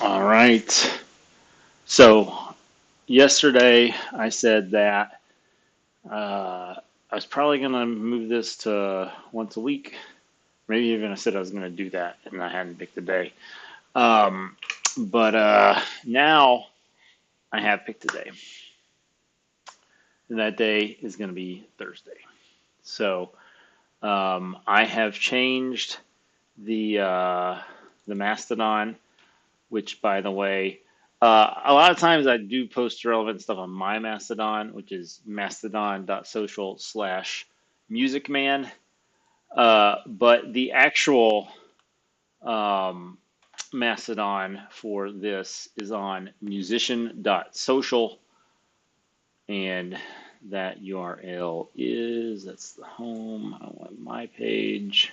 All right. So yesterday I said that I was probably going to move this to once a week. Maybe even I said I was going to do that and I hadn't picked a day. Um, but now I have picked a day. And that day is going to be Thursday. So I have changed the Mastodon, which, by the way, a lot of times I do post relevant stuff on my Mastodon, which is mastodon.social/musicman. But the actual um, Mastodon for this is on musician.social, and that URL that's the home. I want my page.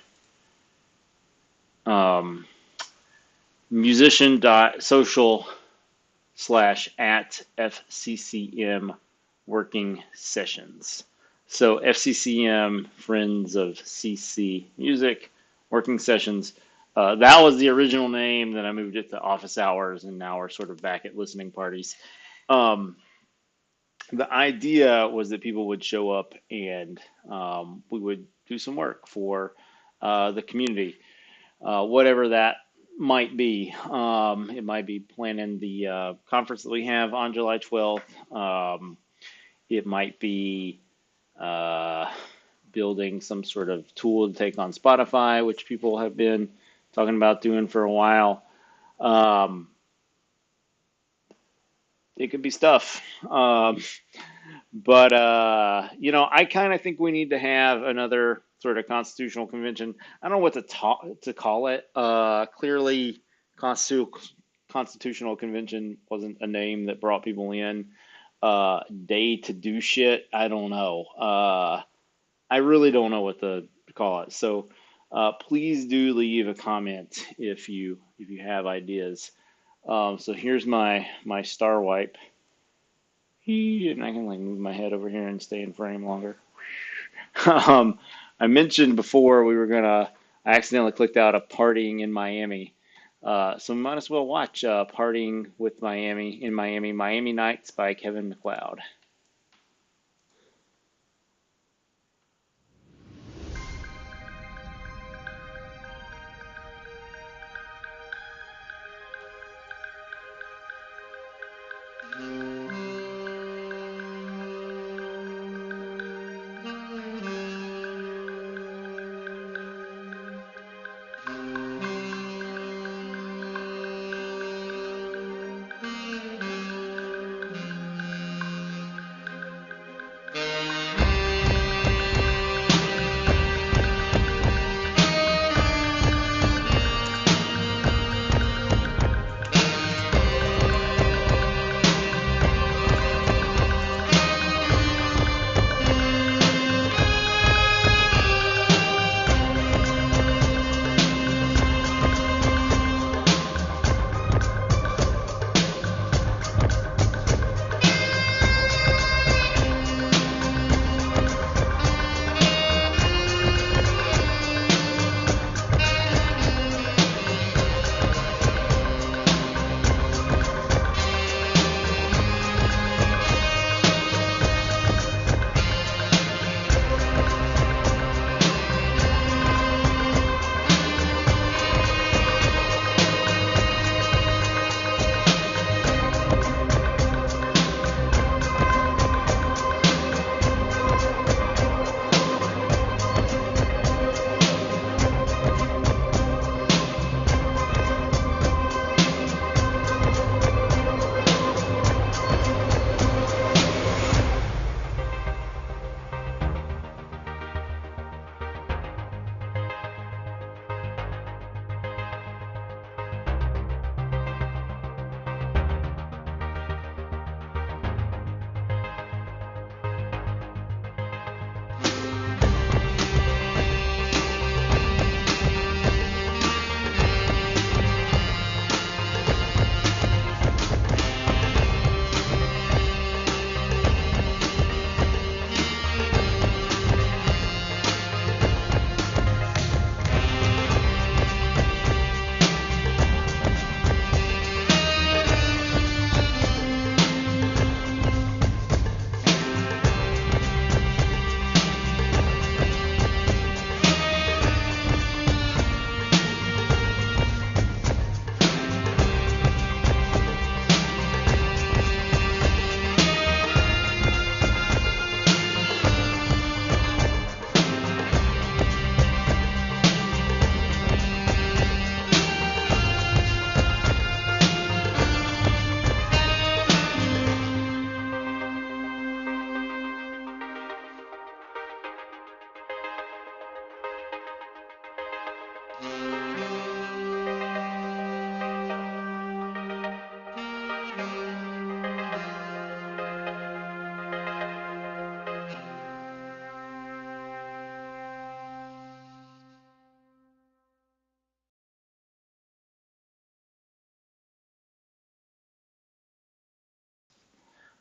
Um, musician.social/@FCCM working sessions. So FCCM, Friends of CC Music, working sessions. That was the original name. Then I moved it to office hours, and now we're sort of back at listening parties. Um, the idea was that people would show up and we would do some work for the community, whatever that might be. It might be planning the conference that we have on July 12th. It might be uh, building some sort of tool to take on Spotify, which people have been talking about doing for a while. Um, it could be stuff. But I kind of think we need to have another sort of constitutional convention. I don't know what to call it. Clearly, constitutional convention wasn't a name that brought people in. Day to do shit. I don't know. I really don't know what to call it. So please do leave a comment if you have ideas. So here's my star wipe. And I can like move my head over here and stay in frame longer. Um, I mentioned before I accidentally clicked out of Partying in Miami. So we might as well watch Partying with Miami in Miami, Miami Nights by Kevin MacLeod.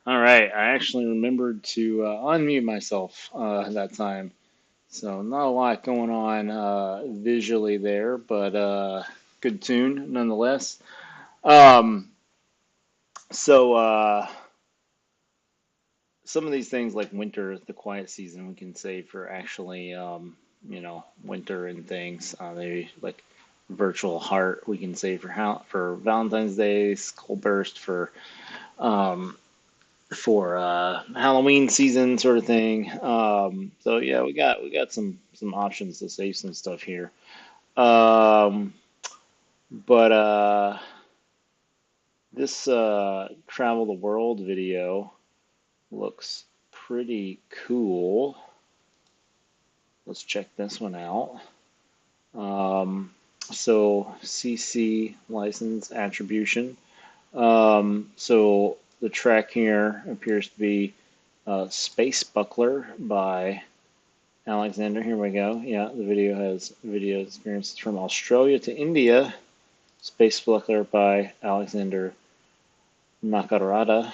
All right, I actually remembered to unmute myself that time. So not a lot going on visually there, but good tune nonetheless. Um, so some of these things like winter, the quiet season, we can save for actually, winter and things. Maybe like virtual heart, we can save for Valentine's Day, Skull Burst um, for Halloween season sort of thing. So yeah, we got some options to save some stuff here. Um, but this travel the world video looks pretty cool. Let's check this one out. So CC license attribution. So the track here appears to be Space Buckler by Alexander. Here we go. Yeah, the video has video experiences from Australia to India. Space Buckler by Alexander Nakarada.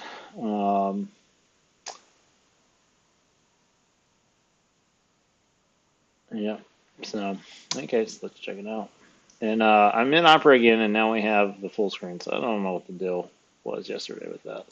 Yeah. So, okay, so let's check it out. And I'm in Opera again, and now we have the full screen. So I don't know what the deal was yesterday with that.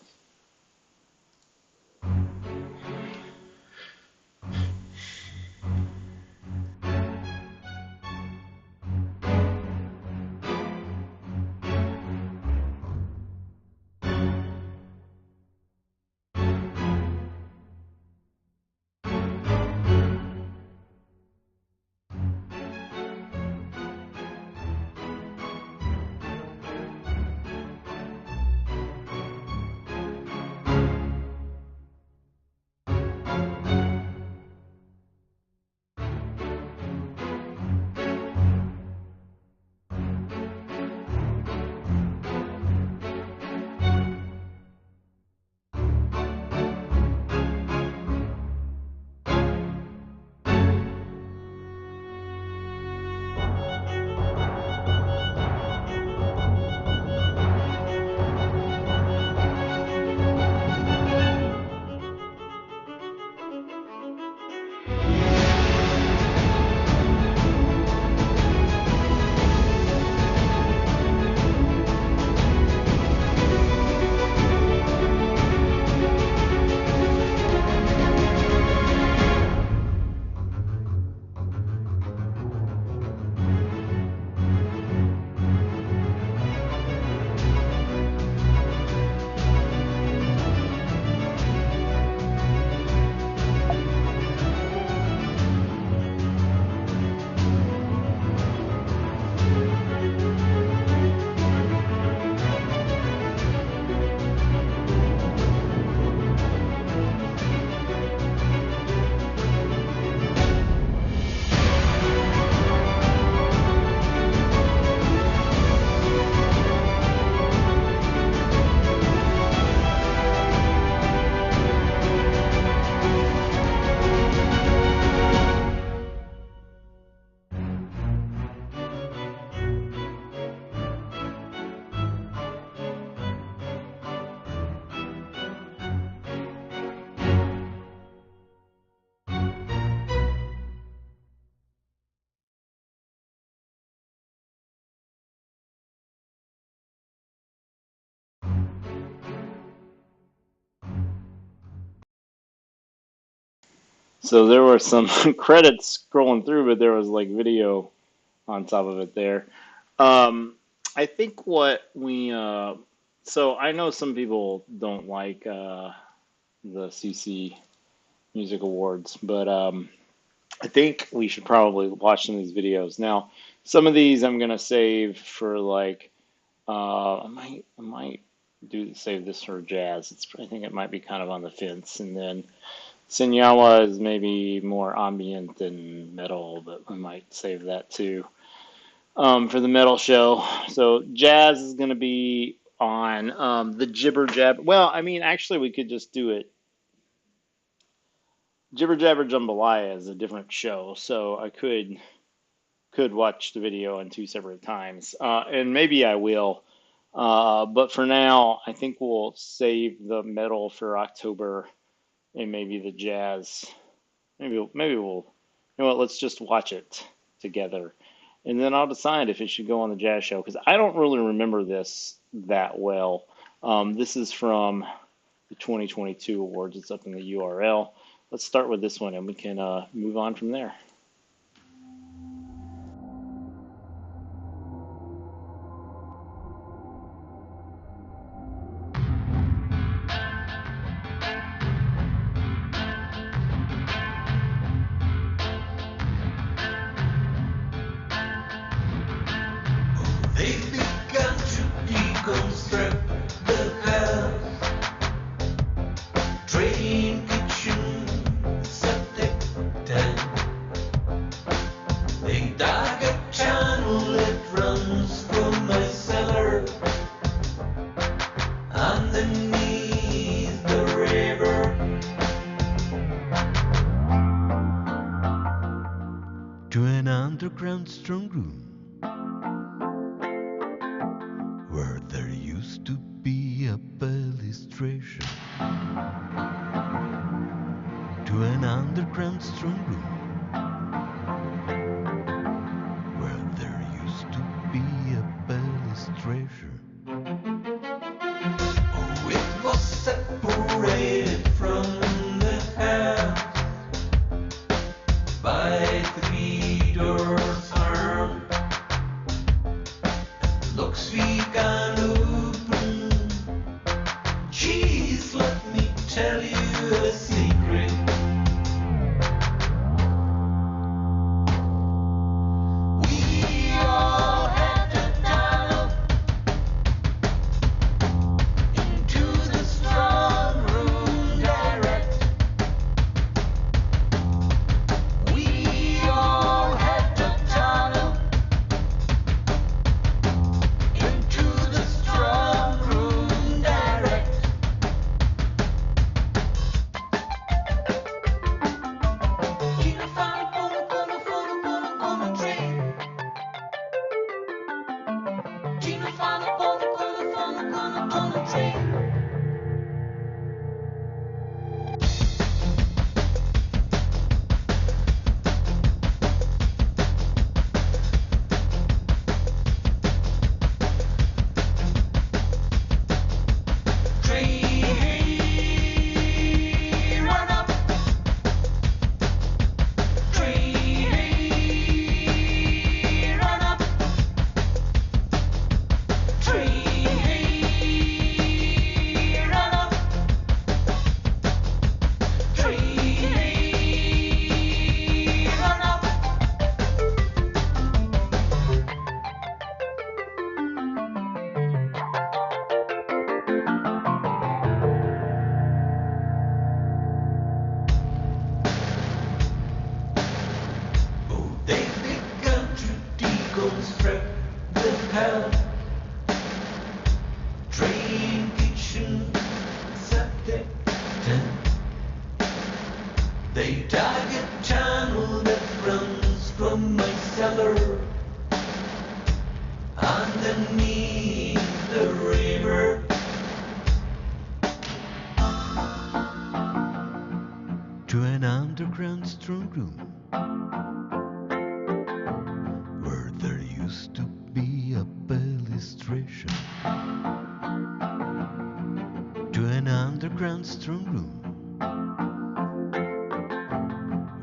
So there were some credits scrolling through, but there was like video on top of it there. Um, I think what we so I know some people don't like the CC Music Awards, but I think we should probably watch some of these videos. Now, some of these I'm gonna save for like I might do save this for jazz. I think it might be kind of on the fence, and then Senyawa is maybe more ambient and metal, but I might save that too for the metal show. So jazz is going to be on the Jibber Jabber. Well, I mean, actually, we could just do it. Jibber Jabber Jambalaya is a different show, so I could watch the video on two separate times, and maybe I will. But for now, I think we'll save the metal for October and maybe the jazz. Maybe we'll, you know what, let's just watch it together. And then I'll decide if it should go on the jazz show because I don't really remember this that well. This is from the 2022 awards. It's up in the URL. Let's start with this one and we can move on from there. They've begun to deconstruct the house, train, kitchen, septic tank. They dug a channel that runs from my cellar underneath the river to an underground strong room where there used to be a balustrade, to an underground strong room where there used to be a balustrade. Oh, it was separated from the house by 3 doors armed. Looks we can open. Jeez, let me tell you a secret. We all had to tunnel into the strong room direct. We all had to tunnel into the strong room direct. Gina found a train. Gina found a train. Train, run up. Train, run up. Train, run up. Train, run up. Oh, they've begun to deconstruct the house. Train, kitchen, septic tank. They dug a channel that runs from my cellar underneath the river to an underground strong room where there used to be a balustrade, to an underground strong room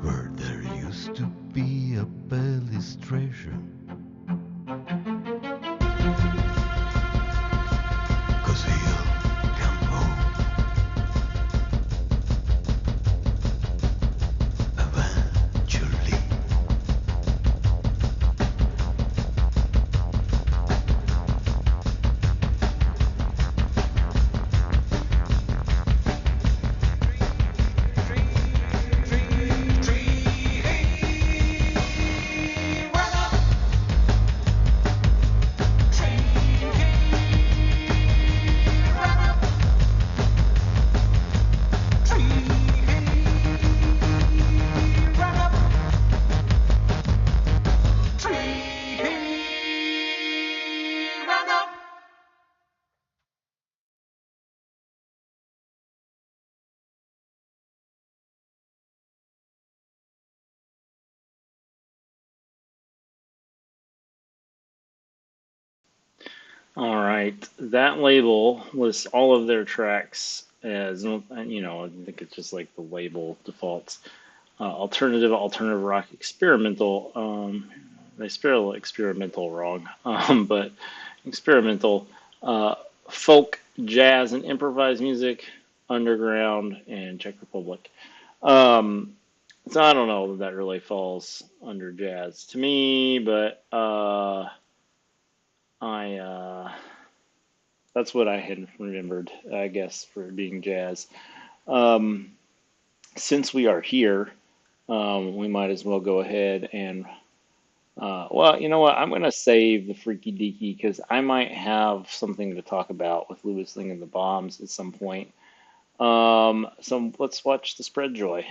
where there used to be a balustrade. 'Cause he'll come home eventually. All right. That label lists all of their tracks as, I think it's just like the label defaults. Alternative rock, experimental. They spell experimental wrong, but experimental, folk, jazz, and improvised music, underground, and Czech Republic. Um, so I don't know if that really falls under jazz to me, but I that's what I had remembered, I guess, for being jazz. Um, since we are here, we might as well go ahead and well, you know what? I'm gonna save the Freaky Deaky because I might have something to talk about with Louis Ling and the Bombs at some point. So let's watch the Spread Joy.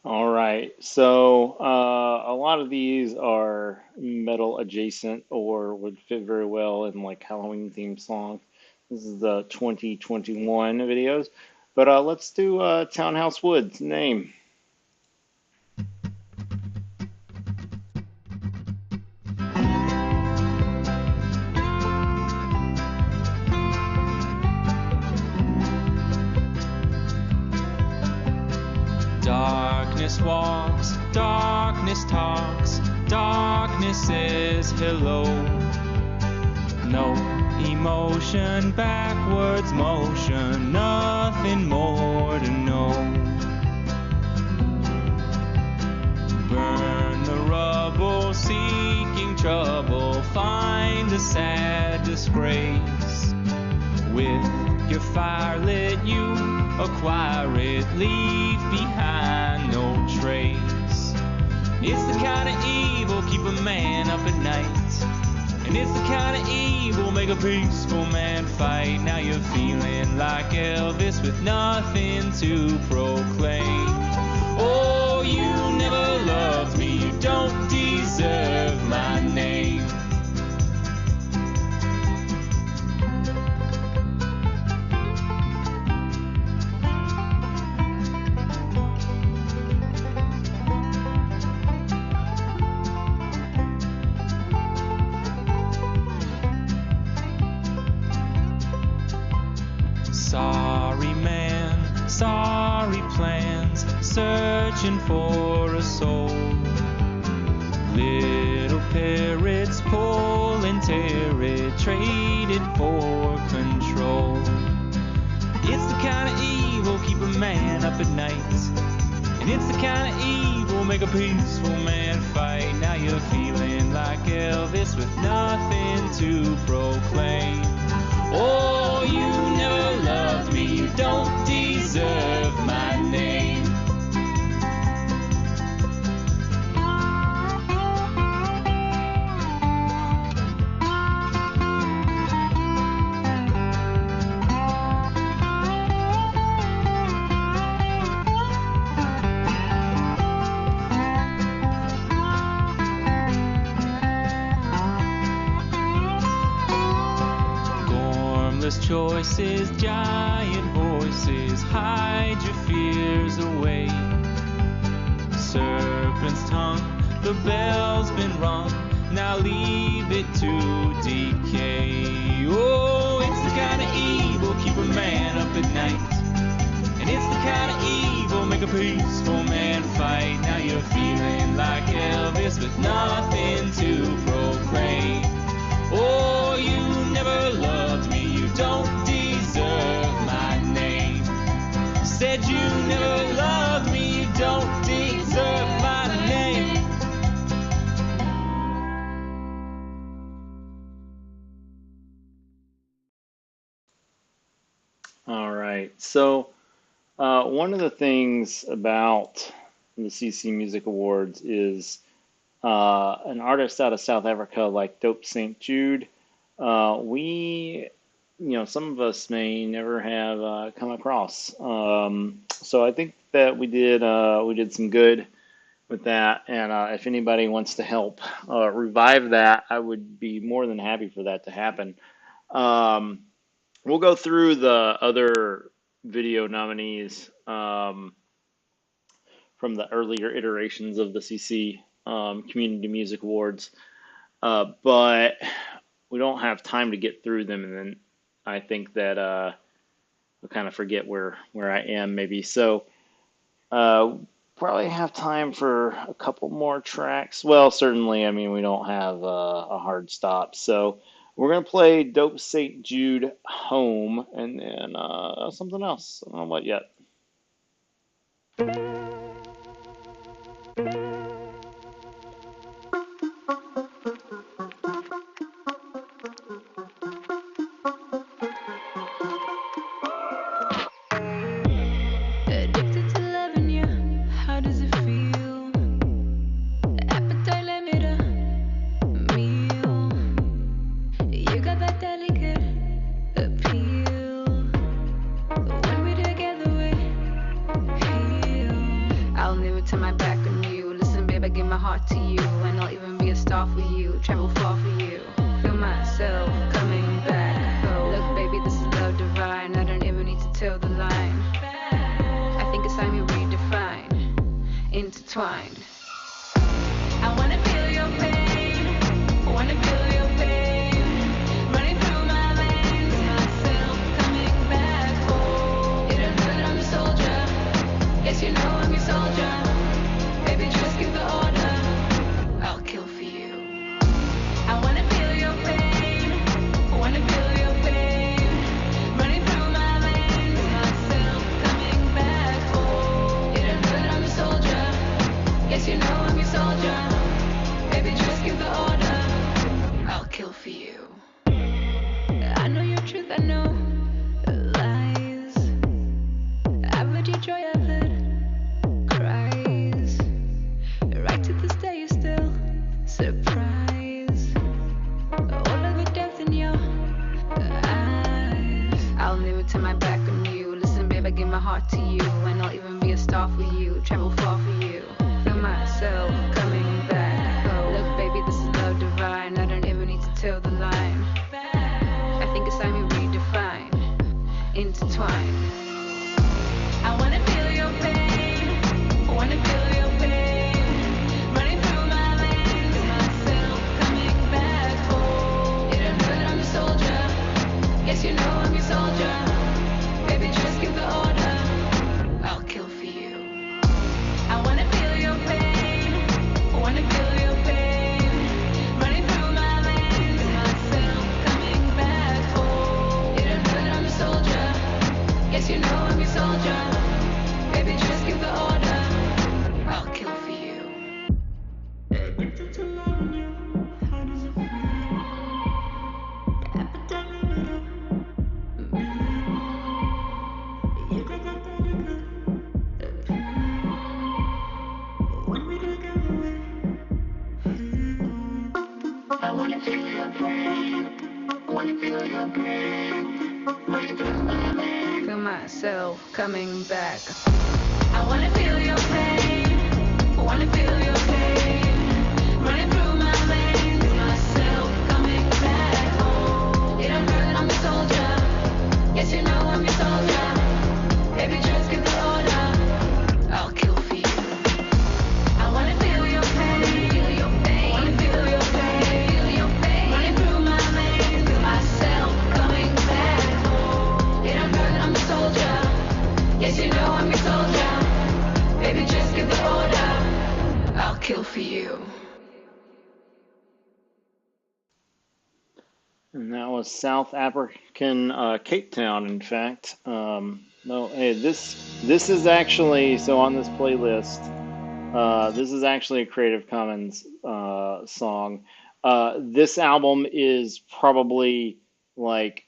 All right. So a lot of these are metal adjacent or would fit very well in like Halloween theme songs. This is the 2021 videos. But let's do Townhouse Woods name. Darkness walks, darkness talks, darkness says hello. No emotion, backwards motion, nothing more to know. Burn the rubble, seeking trouble, find the sad disgrace. With your fire lit, you acquire it, leave behind no trace. It's the kind of evil keep a man up at night. And it's the kind of evil make a peaceful man fight. Now you're feeling like Elvis with nothing to proclaim. Oh, you never loved me, you don't deserve my name. Sorry man, sorry plans, searching for a soul. Little parrots pull and tear it, traded for control. It's the kind of evil keep a man up at night. And it's the kind of evil make a peaceful man fight. Now you're feeling like Elvis with nothing to proclaim. Oh, you never loved me, you don't deserve my name. Choices, giant voices, hide your fears away. Serpent's tongue, the bell's been rung, now leave it to decay. Oh, it's the kind of evil keep a man up at night. And it's the kind of evil make a peaceful man fight. Now you're feeling like Elvis with nothing to proclaim. Oh, you never loved me, you don't deserve my name. Said you never loved me, you don't deserve my name. All right. So, one of the things about the CC Music Awards is an artist out of South Africa like Dope St. Jude. Some of us may never have come across. So I think that we did some good with that. And if anybody wants to help revive that, I would be more than happy for that to happen. We'll go through the other video nominees from the earlier iterations of the CC Community Music Awards, but we don't have time to get through them, and then I think that we'll kind of forget where I am maybe. So probably have time for a couple more tracks. Well, certainly, I mean, we don't have a hard stop. So we're going to play Dope St. Jude Home, and then something else. I don't know what yet. Joy of it cries right to the surprise. All of the depth in your eyes. I'll never turn my back on you. Listen, babe, I give my heart to you, and I'll even be a star for you. Travel far for you. Feel myself coming back. Oh, look, baby, this is love divine. I don't ever need to tell the line. I think it's time we redefine, intertwine. I wanna feel your pain. I wanna feel your pain. Running through my veins, myself coming back home. You don't know that I'm a soldier. Yes, you know I'm your soldier. Baby, just give the order. I'll kill for you. I wanna feel your pain. I wanna feel your pain. Running through my veins, myself coming back home. You don't know that I'm a soldier. Yes, you know I'm your soldier. Baby, just give the order. I'll kill for you. Addicted to loving you. How does it feel? You got that body good. When we together, I wanna feel your pain. I wanna feel your pain. Running through my veins. Feel myself coming back. I wanna feel your pain. I wanna feel your pain. Running through my veins. Myself coming back home. You don't know that I'm a soldier. Yes, you know I'm your soldier. Baby, just give the order. I'll kill for you. I wanna feel your pain. Feel your pain. I wanna feel your pain. Feel your pain. Running through my veins. Myself coming back home. You don't know that I'm a soldier. Yes, you know I'm your soldier. Baby, just give the order. I'll kill for you. And that was South African Cape Town, in fact. No, hey, this is actually, so on this playlist, this is actually a Creative Commons song. This album is probably like,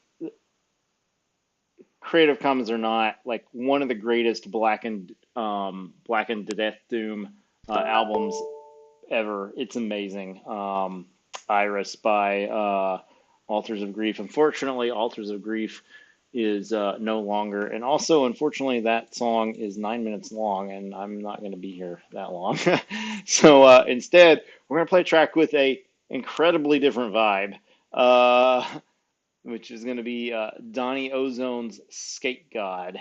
Creative Commons or not, like one of the greatest Blackened to Death Doom albums ever. It's amazing. Iris by Authors of Grief. Unfortunately, Authors of Grief is no longer, and also unfortunately that song is 9 minutes long, and I'm not going to be here that long. So instead, we're going to play a track with a incredibly different vibe, which is going to be Donny Ozone's Skate God.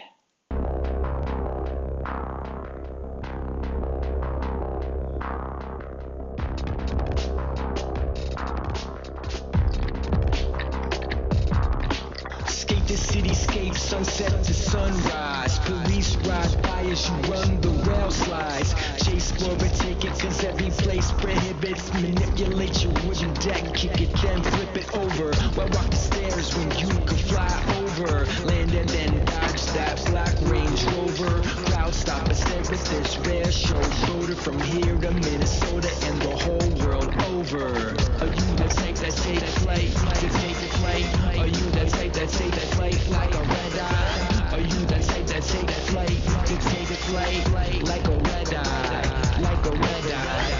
Skate the cityscape, sunset to sunrise. Police ride by as you run the rail slides. Chase for a ticket, cause every place prohibits. Manipulate your wooden deck, kick it, then flip it over. Why walk the stairs when you could fly over? Land and then dodge that black Range Rover. Crowd stop and stare with this rare show. Voter from here to Minnesota and the whole world over. Are you the type that take flight to take a flight? Are you the type that take that flight like a red eye? Are you the type that take that flight to take a flight like a red eye? Like a red eye.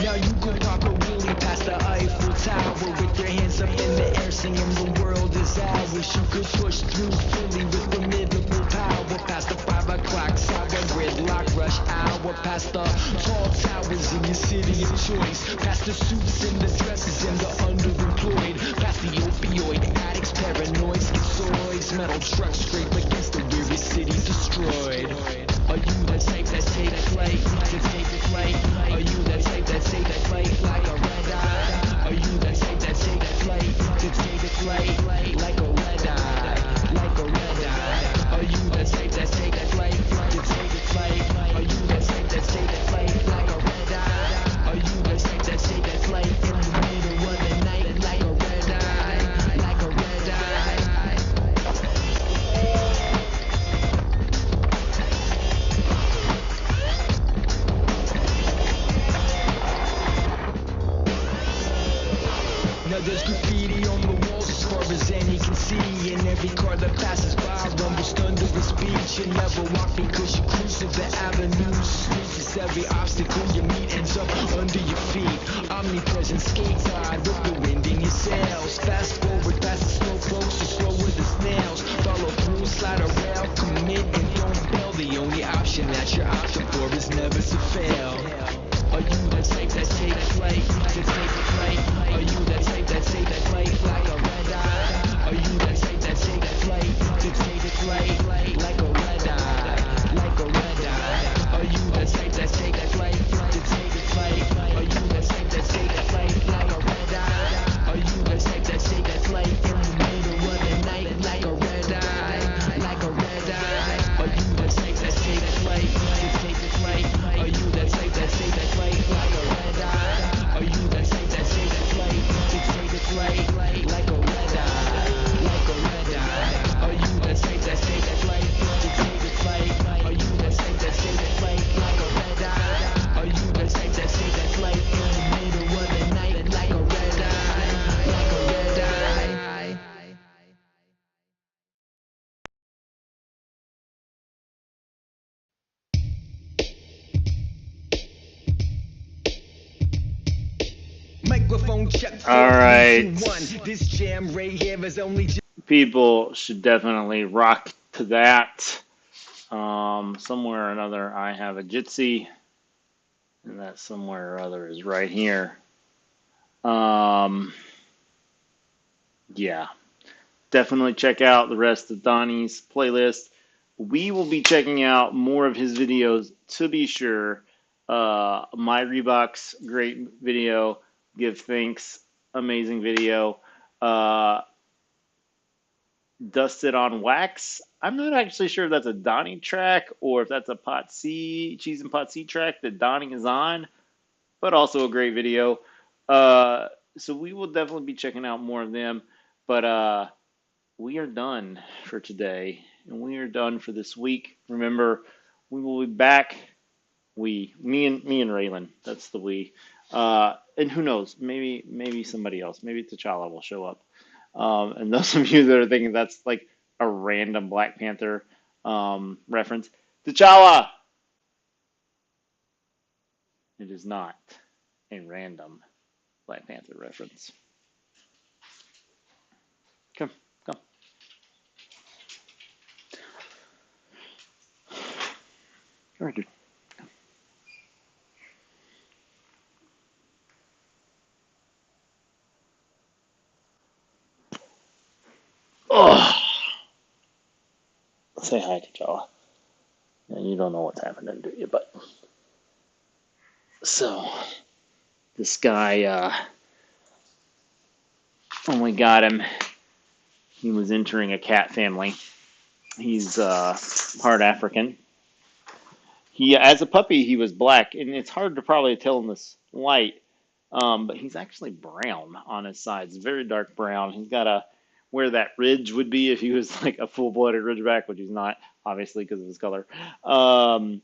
Now you could pop a wheelie past the Eiffel Tower with your hands up in the air singing the world is ours. You could push through Philly with formidable power past the 5 o'clock sour gridlock rush hour, past the tall towers in your city of choice, past the suits and the dresses and the underemployed, past the opioid addicts, paranoid schizoids, metal trucks scrape against the weary city destroyed. Are you the type that take that flight to take the flight? Are you the type that take that flight like a red eye? Are you the type that take that flight to take the flight like a red eye? Like a red eye. Are you the type that take that flight to take the flight? Are you the type that take that flight like a red eye? Are you the type that take that flight in the middle of the night like a red eye? Like a red eye. Now there's graffiti on the walls, every car that passes by rumbles thunder with speech. You never walk because you cruise through the avenues. Streets is every obstacle you meet ends up under your feet. Omnipresent skate guide with the wind in your sails. Fast forward past the slow folks, so slower the snails. Follow through, slide a rail, commit and don't bail. The only option that you're opting for is never to fail. Are you the type that take flight to take flight? Are you the type that take flight like a red eye? Are you the type that take flight to take flight like a red eye? Like a red eye. Are you the type that take flight to take flight? Are you the type that take flight like a red eye? Are you the type that take flight in the middle of the night like a red eye? Like a red eye. Are you the type that take flight to take flight? Are you the type that take flight like a red eye? Are you the type that take flight to take flight like a red eye? Like a red eye. Are you the type that take flight to take flight? Are you the type that take flight like a red eye? Are you the type that take flight in the middle of the night like a red eye? Like a red eye. Microphone check. All right. This jam right here is only People should definitely rock to that. Somewhere or another, I have a Jitsi, and that somewhere or other is right here. Yeah, definitely check out the rest of Donnie's playlist. We will be checking out more of his videos to be sure. My Reeboks, great video. Give Thanks, amazing video. Dusted on Wax. I'm not actually sure if that's a Donnie track or if that's a Pot C, Cheese and Pot C track that Donnie is on, but also a great video. So we will definitely be checking out more of them. But we are done for today, and we are done for this week. Remember, we will be back. Me and Raylan. That's the we. And who knows? Maybe somebody else. Maybe T'Challa will show up. And those of you that are thinking that's like a random Black Panther reference, T'Challa! It is not a random Black Panther reference. Come. All right, dude. Oh. Say hi to T'Challa. And you don't know what's happening, do you? But so this guy, when we got him, he was entering a cat family. He's part African. As a puppy, he was black, and it's hard to probably tell in this light, but he's actually brown on his sides, very dark brown. He's got where that ridge would be if he was like a full-blooded Ridgeback, which he's not, obviously, because of his color. That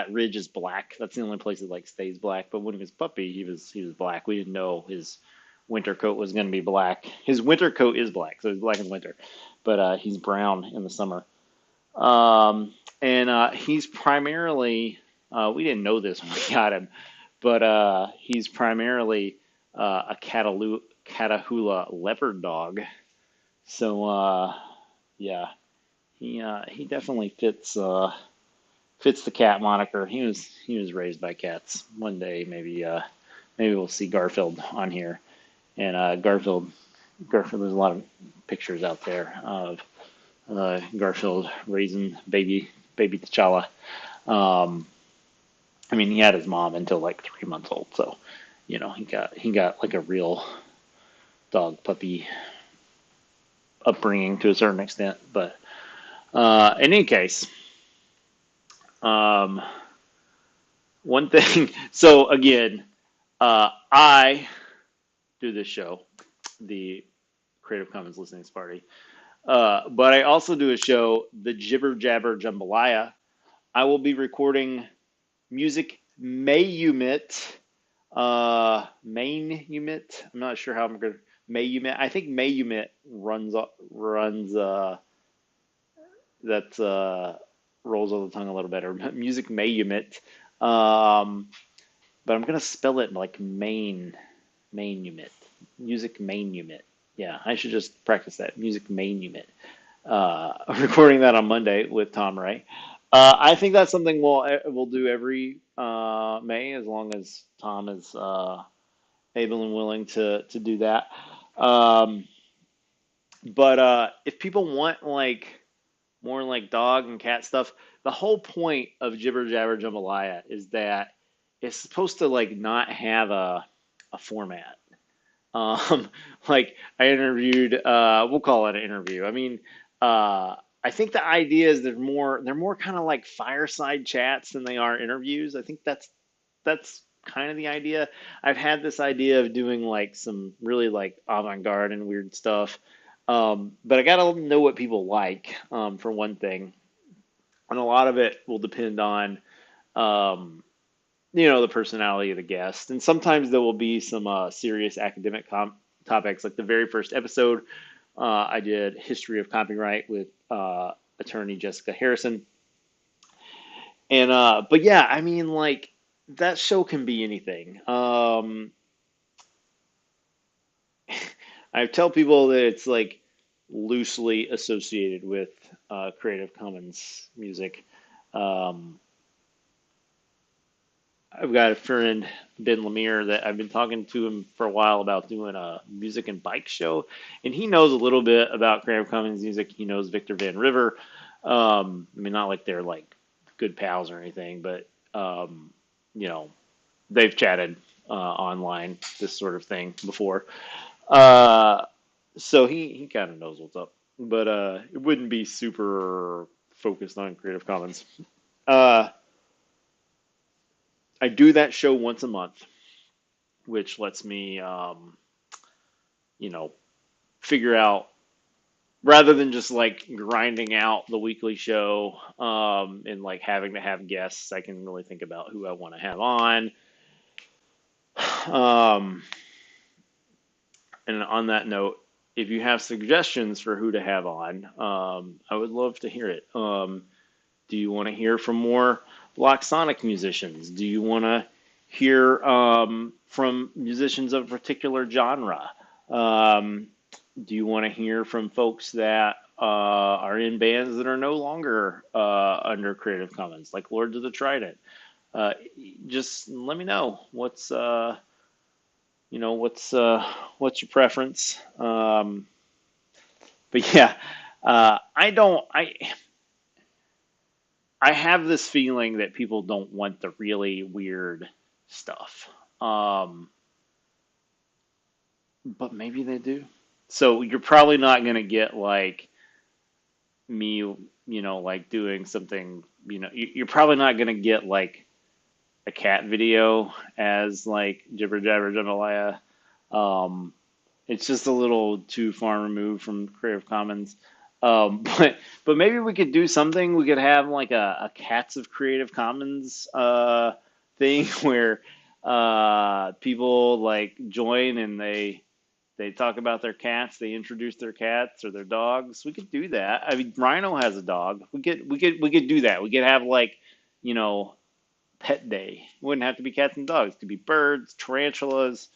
ridge is black. That's the only place it like stays black. But when he was a puppy, he was black. We didn't know his winter coat was going to be black. His winter coat is black, so he's black in the winter, but he's brown in the summer. And he's primarily, we didn't know this when we got him, but he's primarily a Catahoula leopard dog. So yeah, he definitely fits the cat moniker. He was raised by cats. One day maybe we'll see Garfield on here, and Garfield. There's a lot of pictures out there of Garfield raising baby T'Challa. I mean, he had his mom until like 3 months old, so he got like a real dog puppy upbringing to a certain extent. But in any case, one thing. So again, I do this show, the Creative Commons Listening Party. But I also do a show, the Jibber Jabber Jambalaya. I will be recording music Mayumit. I'm not sure how I'm going to Mayumit. I think Mayumit runs that rolls on the tongue a little better. Music Mayumit. Um, but I'm gonna spell it like Main Music Main. Yeah, I should just practice that. Music Main. Recording that on Monday with Tom Ray. I think that's something we'll do every May as long as Tom is able and willing to do that. Um, but if people want like more like dog and cat stuff, the whole point of Jibber Jabber Jambalaya is that it's supposed to like not have a format. Um, like I interviewed, we'll call it an interview. I mean, I think the idea is they're more kind of like fireside chats than they are interviews. I think that's kind of the idea. I've had this idea of doing like some really like avant-garde and weird stuff. But I gotta know what people like, for one thing. And a lot of it will depend on, um, the personality of the guest. And sometimes there will be some serious academic topics. Like the very first episode, I did history of copyright with attorney Jessica Harrison. And but yeah, I mean, like that show can be anything. I tell people that it's like loosely associated with Creative Commons music. Um, I've got a friend, Ben Lemire, that I've been talking to him for a while about doing a music and bike show, and he knows a little bit about Creative Commons music. He knows Victor Van River. I mean, not like they're like good pals or anything, but you know, they've chatted online, this sort of thing before. Uh, so he kind of knows what's up, but it wouldn't be super focused on Creative Commons. Uh, I do that show once a month, which lets me, you know, figure out rather than just like grinding out the weekly show and like having to have guests. I can really think about who I want to have on. Um, and on that note, if you have suggestions for who to have on, I would love to hear it. Do you want to hear from more Black Sonic musicians? Do you want to hear from musicians of a particular genre? Um, do you want to hear from folks that are in bands that are no longer under Creative Commons, like Lords of the Trident? Uh, just let me know what's your preference. But yeah, I don't. I have this feeling that people don't want the really weird stuff. Um, but maybe they do. So you're probably not gonna get like me, like doing something. You're probably not gonna get like a cat video as like Jibber Jabber Jambalaya. Um, it's just a little too far removed from Creative Commons. But maybe we could do something. We could have like a Cats of Creative Commons thing where people like join and they talk about their cats. They introduce their cats or their dogs. We could do that. I mean, Rhino has a dog. We could do that. We could have like, you know, pet day. It wouldn't have to be cats and dogs. It could be birds, tarantulas.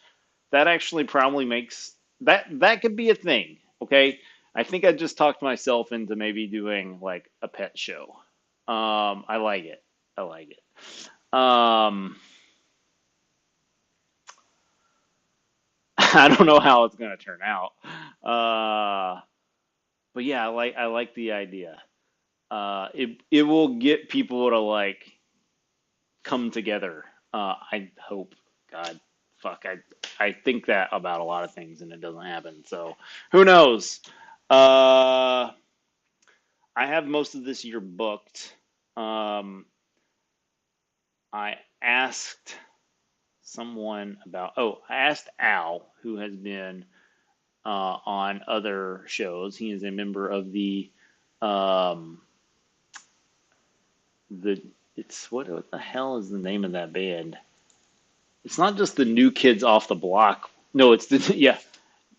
That actually probably makes that could be a thing. Okay. I think I just talked myself into maybe doing like a pet show. I like it. I like it. I don't know how it's gonna turn out. Uh, but yeah, I like the idea. It will get people to like come together. I hope. God, fuck. I think that about a lot of things, and it doesn't happen. So who knows? Uh, I have most of this year booked. Um, I asked someone about. Oh, I asked Al, who has been on other shows. He is a member of um, the. It's what the hell is the name of that band? It's not just the New Kids Off the Block. No, it's the yeah.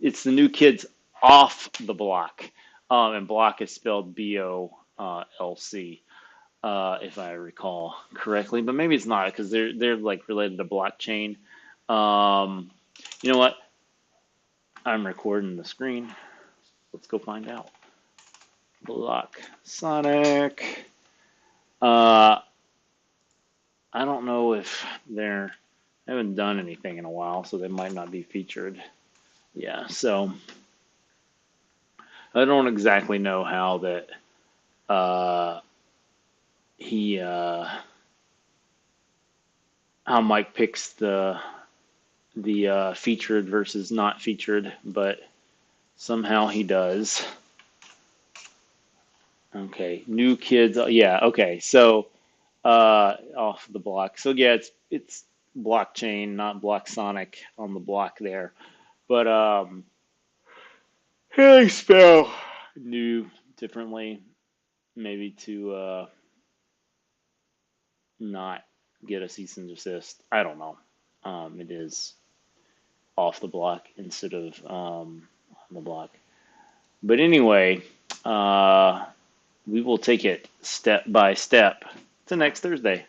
it's the New Kids Off the Block, and block is spelled BOLC, if I recall correctly, but maybe it's not because they're like related to blockchain. Um, you know what? I'm recording the screen. Let's go find out. Block Sonic. Uh, I don't know if they haven't done anything in a while, so they might not be featured. Yeah, so I don't exactly know how that uh, he how Mike picks the featured versus not featured, but somehow he does. Okay, New Kids. Yeah, okay. So off the block. So yeah, it's blockchain, not block Sonic on the block there. But they spell new differently, maybe to not get a cease and desist. I don't know. It is off the block instead of on the block. But anyway, we will take it step by step to next Thursday.